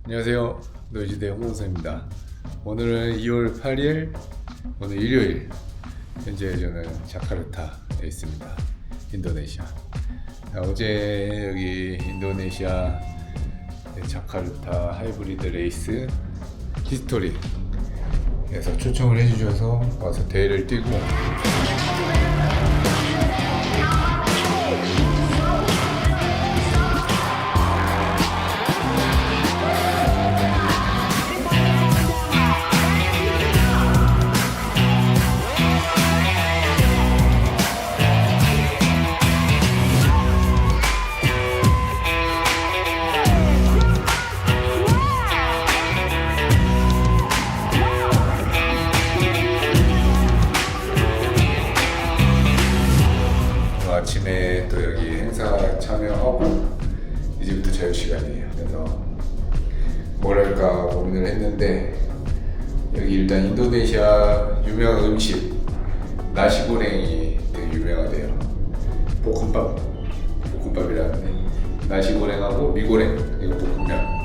안녕하세요. 노이즈대 홍동서입니다. 오늘은 2월 8일, 오늘 일요일. 현재 저는 자카르타에 있습니다. 인도네시아. 어제 여기 인도네시아 자카르타 하이브리드 레이스 히스토리에서 초청을 해주셔서 와서 대회를 뛰고 아침에 또 여기 행사 참여하고 이제부터 자유 시간이에요. 그래서 뭘 할까 고민을 했는데 여기 일단 인도네시아 유명한 음식 나시고랭이 되게 유명하대요. 볶음밥이라는데 나시고랭하고 미고랭 이거 볶음면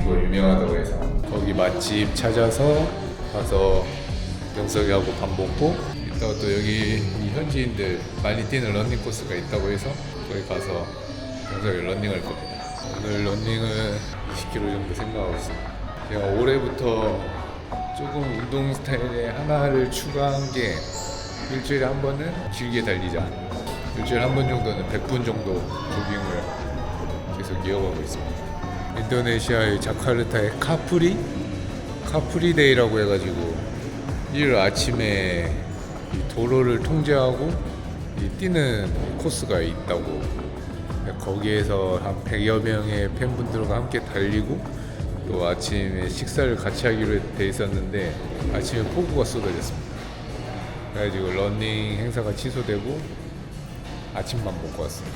이거 유명하다고 해서 거기 맛집 찾아서 가서 영석이하고 밥 먹고 이따가 또 여기 이 현지인들 많이 뛰는 러닝 코스가 있다고 해서 거기 가서 영석이 러닝할 겁니다. 오늘 러닝은 20km 정도 생각하고 있습니다. 제가 올해부터 조금 운동 스타일에 하나를 추가한 게 일주일에 한 번은 길게 달리자. 일주일에 한 번 정도는 100분 정도 조깅을 계속 이어가고 있습니다. 인도네시아의 자카르타의 카프리데이라고 해가지고 일요일 아침에 이 도로를 통제하고 이 뛰는 코스가 있다고. 거기에서 한 100여 명의 팬분들과 함께 달리고 또 아침에 식사를 같이 하기로 돼 있었는데 아침에 폭우가 쏟아졌습니다. 그래가지고 러닝 행사가 취소되고 아침만 먹고 왔습니다.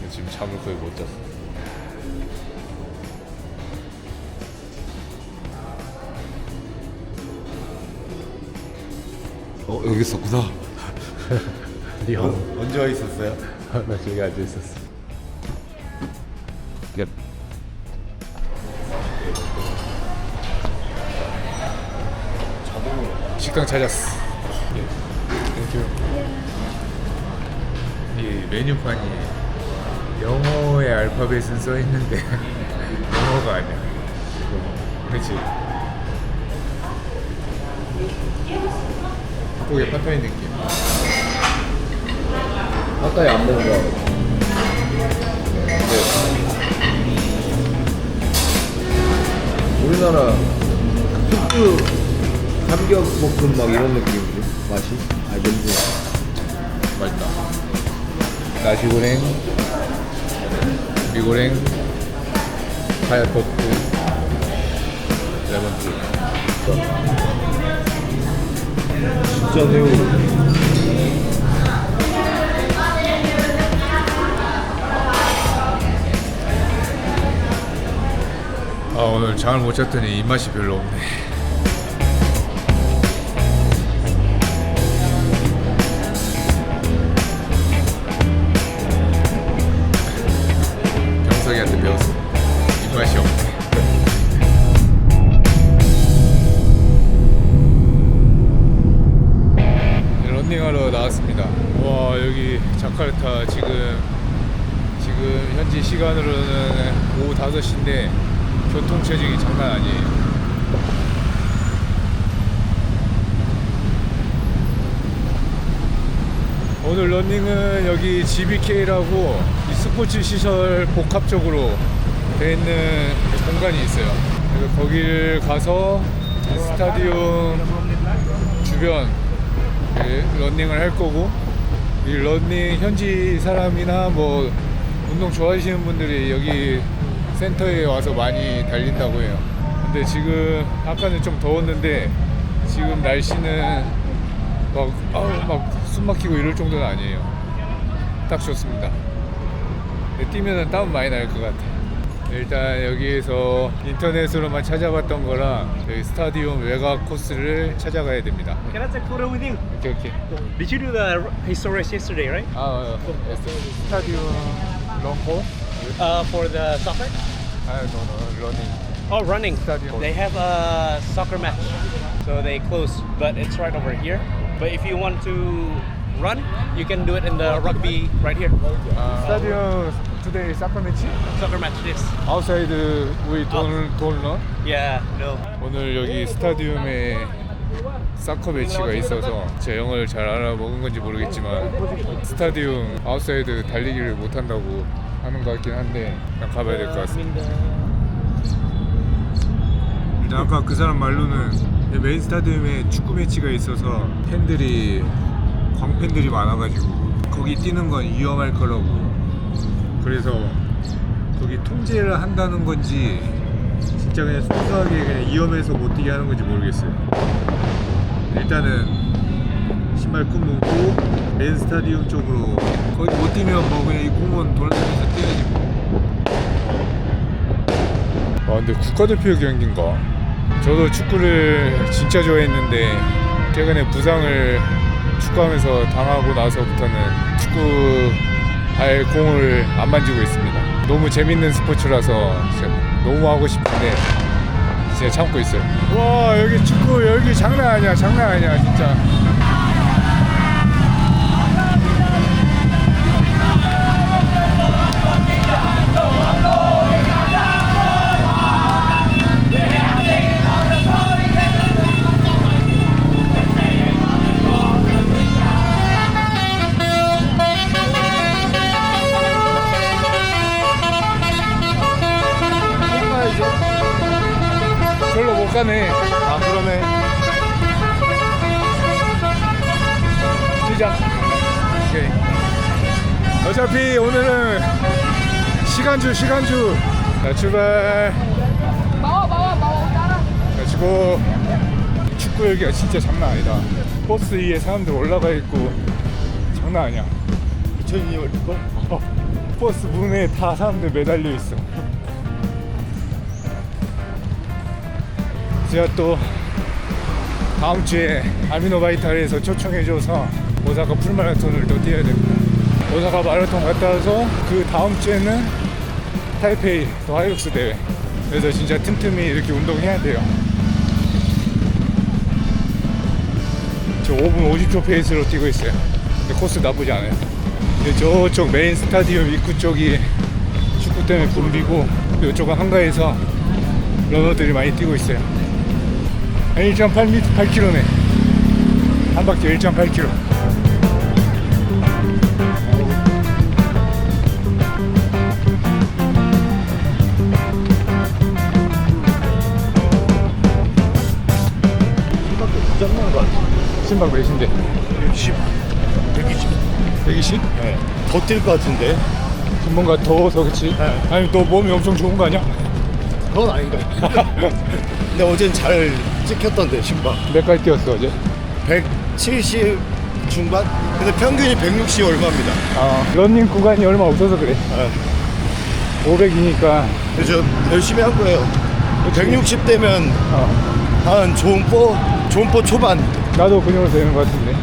지금 잠을 거의 못 잤어요. 여기 있었구나. 니 형? 언제 와 있었어요? 나 저기 앉아 있었어. 끝. 식당 찾았어. 땡큐. 이 메뉴판이 영어의 알파벳은 써 있는데 영어가 아니야. 그렇지. 한국의 팟타이 느낌. 가까이 안 먹은 거. 우리나라 특수 삼겹볶음 막 이런 느낌인데 맛이? 아 냄새. 맛있다. 나시고랭, 미고랭, 하얗버프, 레몬티. 진짜 새우. 아 오늘 잠을 못 잤더니 입맛이 별로 없네. 병석이한테 배웠어. 입맛이 없네. 런닝하러 나왔습니다. 와 여기 자카르타 지금 현지 시간으로는 오후 5시인데 교통체증이 장난 아니에요. 오늘 러닝은 여기 GBK라고 이 스포츠 시설 복합적으로 되어 있는 공간이 있어요. 그래서 거기를 가서 스타디움 주변 러닝을 할 거고, 이 러닝 현지 사람이나 뭐 운동 좋아하시는 분들이 여기 센터에 와서 많이 달린다고 해요. 근데 지금 아까는 좀 더웠는데 지금 날씨는 막 숨 막히고 이럴 정도는 아니에요. 딱 좋습니다. 근데 뛰면은 땀 많이 날 것 같아. 일단 여기에서 인터넷으로만 찾아봤던 거랑 저희 스타디움 외곽 코스를 찾아가야 됩니다. Can I take photo with you? 오케이. Did you do the pace race yesterday, right? 스타디움 런코 For the soccer? no, running. Oh, running. Stadium. They have a soccer match, so they close, but it's right over here. But if you want to run, you can do it in the rugby right here. Stadium today soccer match? Soccer match, yes. Outside we don't run. Yeah, no. 오늘 여기 스타디움에 사커 매치가 있어서 제가 영어를 잘 알아먹은 건지 모르겠지만 스타디움 아웃사이드 달리기를 못한다고 하는 것 같긴 한데 그냥 가봐야 될 것 같습니다. 일단 아까 그 사람 말로는 메인 스타디움에 축구 매치가 있어서 팬들이 광팬들이 많아가지고 거기 뛰는 건 위험할 거라고, 그래서 거기 통제를 한다는 건지 진짜 그냥 순수하게 그냥 위험해서 못 뛰게 하는 건지 모르겠어요. 일단은 신발 끈 묶고 메인 스타디움 쪽으로, 거기 못 뛰면 뭐 그냥 이 공원 돌아다니면서 뛰어야지 뭐. 아 근데 국가대표 경기인가? 저도 축구를 진짜 좋아했는데 최근에 부상을 축구하면서 당하고 나서부터는 축구 발 공을 안 만지고 있습니다. 너무 재밌는 스포츠라서 진짜 너무 하고 싶은데 진짜 참고 있어요. 와 여기 축구 여기 장난 아니야, 장난 아니야 진짜. 별로 못 가네. 아 그러네. 시작. 오케이. 어차피 오늘은 시간주. 자 출발. 자 지고 축구 열기가 진짜 장난 아니다. 버스 위에 사람들 올라가 있고 장난 아니야. 2002년 거? 버스 문에 다 사람들 매달려 있어. 제가 또 다음 주에 아미노 바이탈에서 초청해줘서 오사카 풀마라톤을 또 뛰어야 됩니다. 오사카 마라톤 갔다 와서 그 다음 주에는 타이페이 또 하이록스 대회. 그래서 진짜 틈틈이 이렇게 운동해야 돼요. 저 5분 50초 페이스로 뛰고 있어요. 근데 코스 나쁘지 않아요. 근데 저쪽 메인 스타디움 입구 쪽이 축구 때문에 붐비고 이쪽은 한가해서 러너들이 많이 뛰고 있어요. 1.8km네. 한 바퀴 1.8km. 짱난 거 같아. 신박 몇인데? 110, 120. 120? 네. 더 뛸 것 같은데. 뭔가 더워서 그치? 네. 아니 너 몸이 엄청 좋은 거 아니야? 그건 아닌가. 근데 어젠 잘 찍혔던데 신발. 몇 갈 뛰었어 어제? 170 중반? 근데 평균이 160 얼마입니다. 아 러닝 구간이 얼마 없어서 그래. 네. 500이니까 그래서 열심히 한 거예요. 160 되면 한 존포 초반. 나도 그 정도 되는 것 같은데.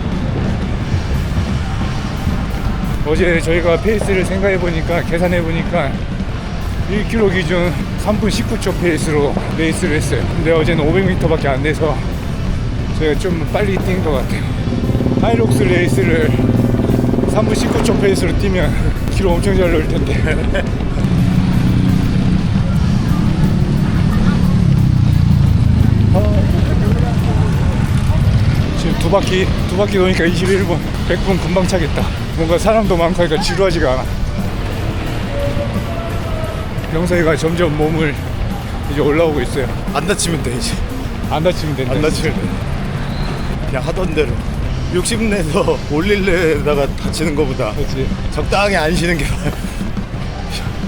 어제 저희가 페이스를 생각해보니까 계산해보니까 1km 기준 3분 19초 페이스로 레이스를 했어요. 근데 어제는 500m밖에 안 돼서 저희가 좀 빨리 뛴 것 같아요. 하이록스 레이스를 3분 19초 페이스로 뛰면 기록 엄청 잘 넣을 텐데. 지금 두 바퀴 도니까 21분. 100분 금방 차겠다. 뭔가 사람도 많고 하니까 지루하지가 않아. 영석이가 점점 몸을 이제 올라오고 있어요. 안 다치면 돼 이제. 안 다치면 된다. 안 다치면 돼. 그냥 하던 대로. 60 내서 올릴래다가 다치는 거보다 그렇지. 적당히 안 쉬는 게 나아요.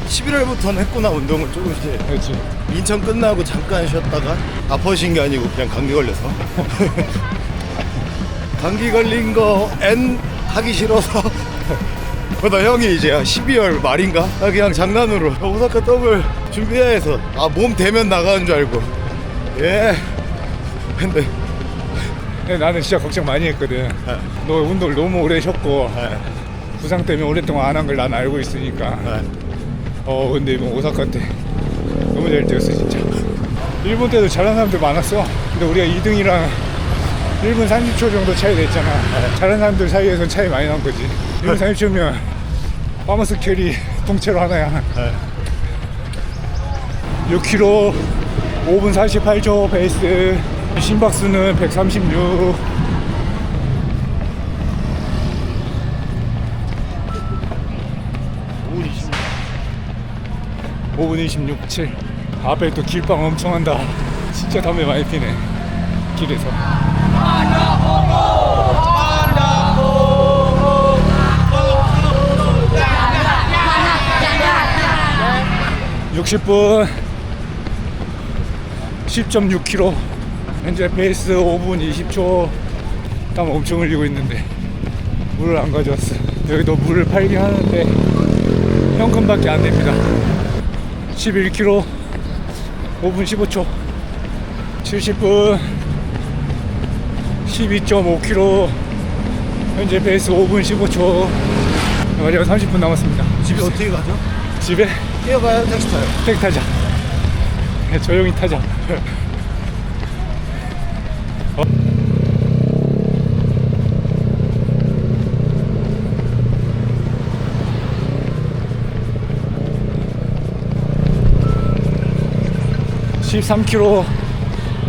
11월부터는 했구나 운동을 조금씩. 그렇지. 인천 끝나고 잠깐 쉬었다가 아파신 게 아니고 그냥 감기 걸려서. 감기 걸린 거 N 하기 싫어서. 그러다 형이 이제 12월 말인가 그냥 장난으로 오사카 더블 준비해야 해서 몸 대면 나가는 줄 알고. 예. 근데 나는 진짜 걱정 많이 했거든. 너 운동을 너무 오래 쉬었고 부상 때문에 오랫동안 안 한 걸 난 알고 있으니까. 근데 이번 오사카 때 너무 잘 뛰었어 진짜. 일본 때도 잘하는 사람들 많았어. 근데 우리가 2등이랑 1분 30초 정도 차이 냈잖아. 잘하는 사람들 사이에선 차이 많이 난 거지. 1분 30초면 파머스 캐리 통째로 하나야. 6km 5분 48초 페이스. 심박수는 136. 오 5분 26, 7. 앞에 또 길빵 엄청 한다. 진짜 담배 많이 피네 길에서. 60분 10.6km. 현재 페이스 5분 20초. 땀 엄청 흘리고 있는데 물을 안 가져왔어. 여기도 물을 팔긴 하는데 현금밖에 안 됩니다. 11km 5분 15초. 70분 12.5km. 현재 페이스 5분 15초. 마지막 30분 남았습니다. 집에 어떻게 가죠? 집에 뛰어가요? 택시 타요? 택 타자. 조용히 타자. 13km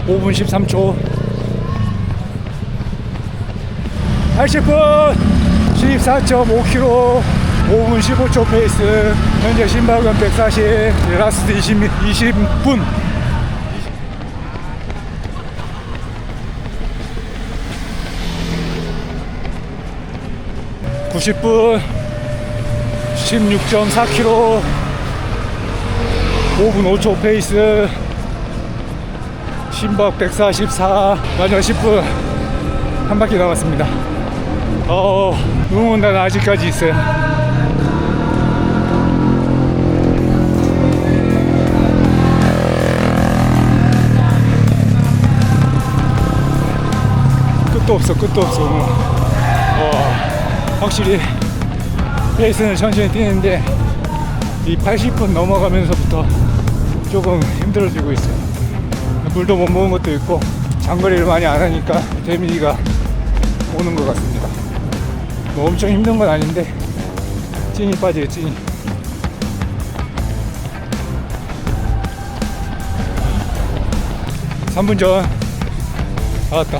5분 13초. 80분 14.5km 5분 15초 페이스. 현재 심박은 140. 라스트 20분. 90분 16.4km 5분 5초 페이스. 심박 144. 마지막 10분 한 바퀴 남았습니다. 응원단 아직까지 있어요. 끝도 없어 끝도 없어. 확실히 페이스는 천천히 뛰는데 이 80분 넘어가면서부터 조금 힘들어지고 있어요. 물도 못 먹은 것도 있고 장거리를 많이 안 하니까 데미지가 오는 것 같습니다. 뭐 엄청 힘든 건 아닌데 찐이 빠져요 찐이. (3분) 전 다 왔다.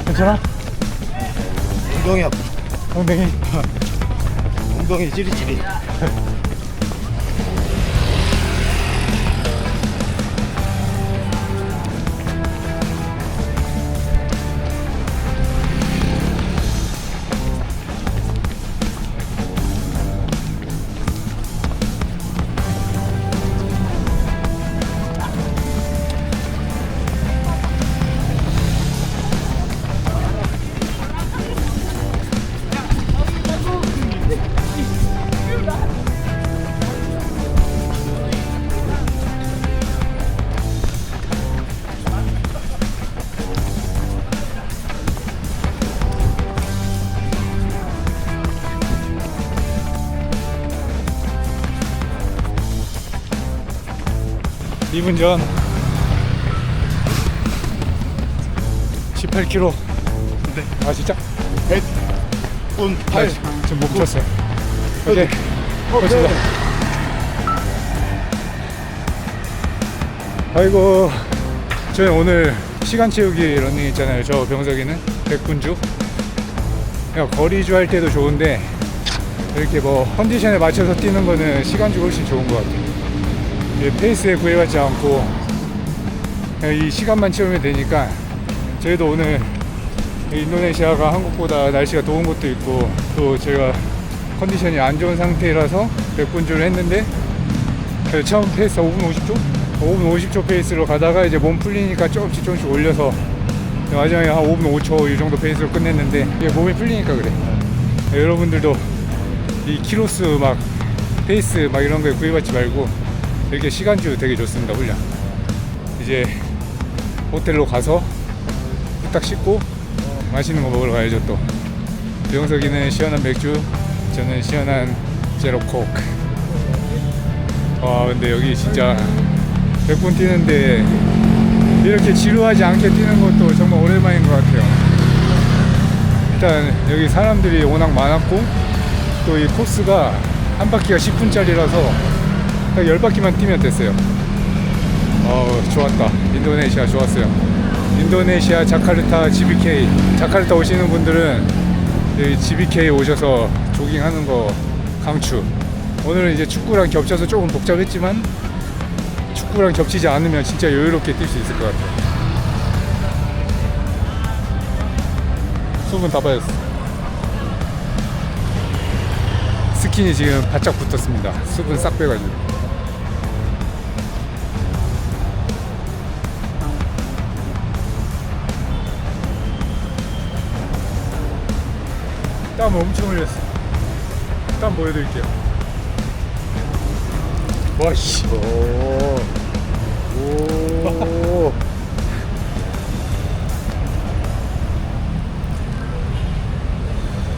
괜찮아? 엉덩이 아파. 엉덩이 엉덩이 찌릿찌릿. (2분) 전 18km. 네. 아 진짜? 100분 8. 지금 못 붙였어. 오케이. 고맙습니다. 아이고, 저희 오늘 시간 채우기 러닝 있잖아요. 저 병석이는 백분주. 그냥 거리주 할 때도 좋은데 이렇게 뭐 컨디션에 맞춰서 뛰는 거는 시간주 훨씬 좋은 것 같아요. 페이스에 구애받지 않고 이 시간만 채우면 되니까. 저희도 오늘 인도네시아가 한국보다 날씨가 더운 것도 있고 또 제가 컨디션이 안 좋은 상태라서 100분주를 했는데 처음 페이스 5분 50초? 5분 50초 페이스로 가다가 이제 몸 풀리니까 조금씩 올려서 마지막에 한 5분 5초 이 정도 페이스로 끝냈는데 이게 몸이 풀리니까 그래. 여러분들도 이 키로수 막 페이스 막 이런 거에 구애받지 말고 이렇게 시간주 되게 좋습니다. 훈련. 이제 호텔로 가서 후딱 씻고 맛있는 거 먹으러 가야죠. 또 병석이는 시원한 맥주, 저는 시원한 제로 코크. 와 근데 여기 진짜 100분 뛰는데 이렇게 지루하지 않게 뛰는 것도 정말 오랜만인 것 같아요. 일단 여기 사람들이 워낙 많았고 또 이 코스가 한 바퀴가 10분짜리라서 딱 10바퀴만 뛰면 됐어요. 좋았다. 인도네시아 좋았어요. 인도네시아 자카르타 GBK, 자카르타 오시는 분들은 여기 GBK 오셔서 조깅하는 거 강추. 오늘은 이제 축구랑 겹쳐서 조금 복잡했지만 축구랑 겹치지 않으면 진짜 여유롭게 뛸 수 있을 것 같아요. 수분 다 빠졌어. 스킨이 지금 바짝 붙었습니다. 수분 싹 빼가지고. 땀 엄청 흘렸어. 땀 보여드릴게요. 와씨. 오.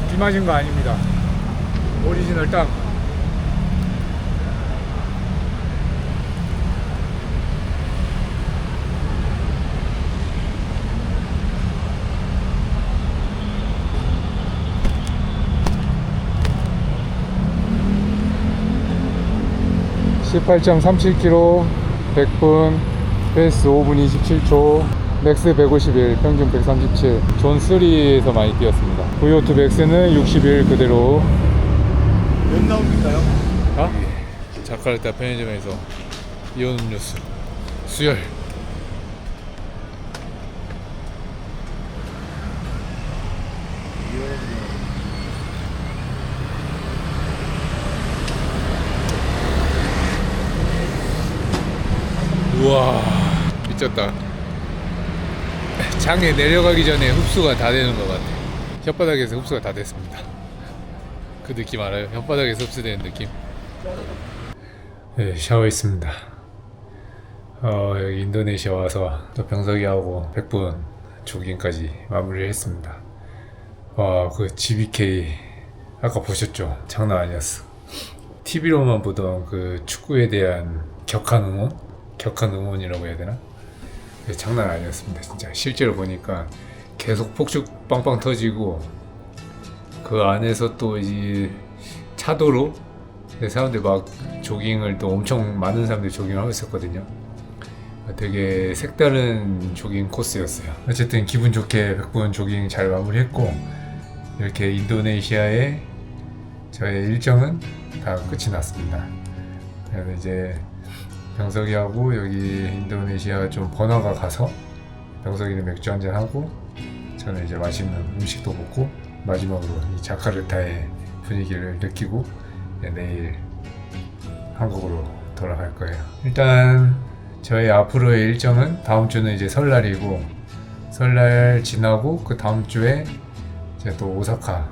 비 맞은 거 아닙니다. 오리지널 땀. (18.37km) 100분 페이스 5분 27초 맥스 151 평균 137 존 3에서 많이 뛰었습니다. VO2 맥스는 61 그대로. 몇 라운드인가요? 자카르타 편의점에서 이온 음료수 수혈. 우와 미쳤다. 장에 내려가기 전에 흡수가 다 되는 것 같아. 혓바닥에서 흡수가 다 됐습니다. 그 느낌 알아요? 혓바닥에서 흡수되는 느낌. 네, 샤워했습니다. 여기 인도네시아 와서 또 병석이하고 100분 조깅까지 마무리를 했습니다. 와, 그 GBK 아까 보셨죠? 장난 아니었어. TV로만 보던 그 축구에 대한 격한 응원? 격한 응원이라고 해야 되나? 장난 아니었습니다. 진짜 실제로 보니까 계속 폭죽 빵빵 터지고 그 안에서 또 이 차도로 사람들 막 조깅을 또 엄청 많은 사람들이 조깅을 하고 있었거든요. 되게 색다른 조깅 코스였어요. 어쨌든 기분 좋게 100분 조깅 잘 마무리했고 이렇게 인도네시아의 저의 일정은 다 끝이 났습니다. 그래서 이제 병석이하고 여기 인도네시아 좀 번화가 가서 병석이는 맥주 한잔 하고 저는 이제 맛있는 음식도 먹고 마지막으로 이 자카르타의 분위기를 느끼고 내일 한국으로 돌아갈 거예요. 일단 저희 앞으로의 일정은 다음 주는 이제 설날이고 설날 지나고 그 다음 주에 이제 또 오사카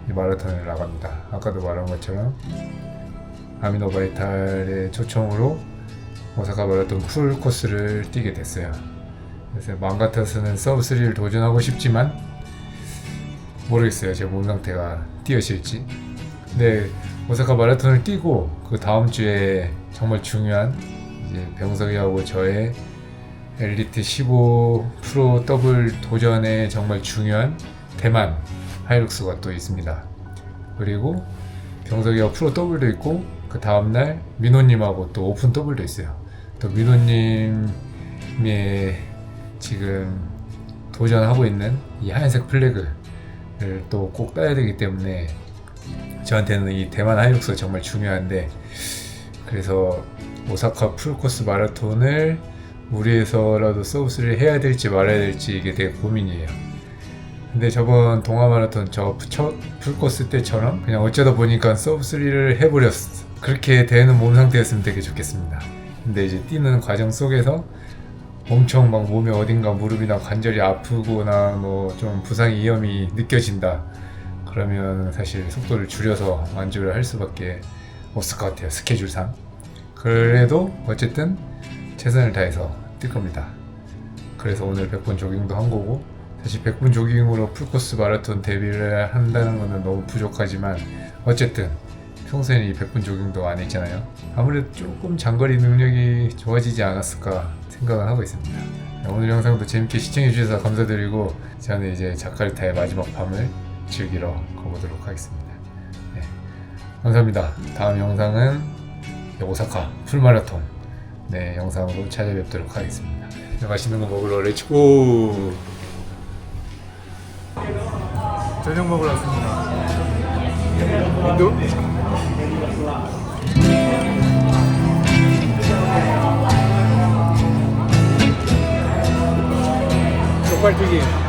마라톤을 나갑니다. 아까도 말한 것처럼 아미노바이탈의 초청으로 오사카 마라톤 풀 코스를 뛰게 됐어요. 그래서 마음 같아서는 서브 3를 도전하고 싶지만 모르겠어요. 제 몸 상태가 뛰어질지. 근데 오사카 마라톤을 뛰고 그 다음 주에 정말 중요한 이제 병석이하고 저의 엘리트 15 프로 더블 도전에 정말 중요한 대만 하이룩스가 또 있습니다. 그리고 병석이하고 프로 더블도 있고 그 다음날 민호님하고 또 오픈 더블도 있어요. 또 민호님의 지금 도전하고 있는 이 하얀색 플래그를 또 꼭 따야 되기 때문에 저한테는 이 대만 하이룩스가 정말 중요한데 그래서 오사카 풀코스 마라톤을 무리해서라도 서브3를 해야 될지 말아야 될지 이게 되게 고민이에요. 근데 저번 동아 마라톤 저 풀코스 때처럼 그냥 어쩌다 보니까 서브3를 해버렸어. 그렇게 되는 몸 상태였으면 되게 좋겠습니다. 근데 이제 뛰는 과정 속에서 엄청 막 몸에 어딘가 무릎이나 관절이 아프거나 뭐 좀 부상 위험이 느껴진다. 그러면 사실 속도를 줄여서 완주를 할 수밖에 없을 것 같아요. 스케줄상. 그래도 어쨌든 최선을 다해서 뛸 겁니다. 그래서 오늘 100분 조깅도 한 거고 사실 100분 조깅으로 풀코스 마라톤 데뷔를 한다는 것은 너무 부족하지만 어쨌든 평소에는 이 100분 조깅도 안 했잖아요. 아무래도 조금 장거리 능력이 좋아지지 않았을까 생각을 하고 있습니다. 오늘 영상도 재밌게 시청해 주셔서 감사드리고 저는 이제 자카르타의 마지막 밤을 즐기러 가보도록 하겠습니다. 네, 감사합니다. 다음 영상은 오사카 풀마라톤 영상으로 찾아뵙도록 하겠습니다. 네, 맛있는 거 먹으러 렛츠고. 저녁 먹으러 왔습니다. 인도? 족발튀김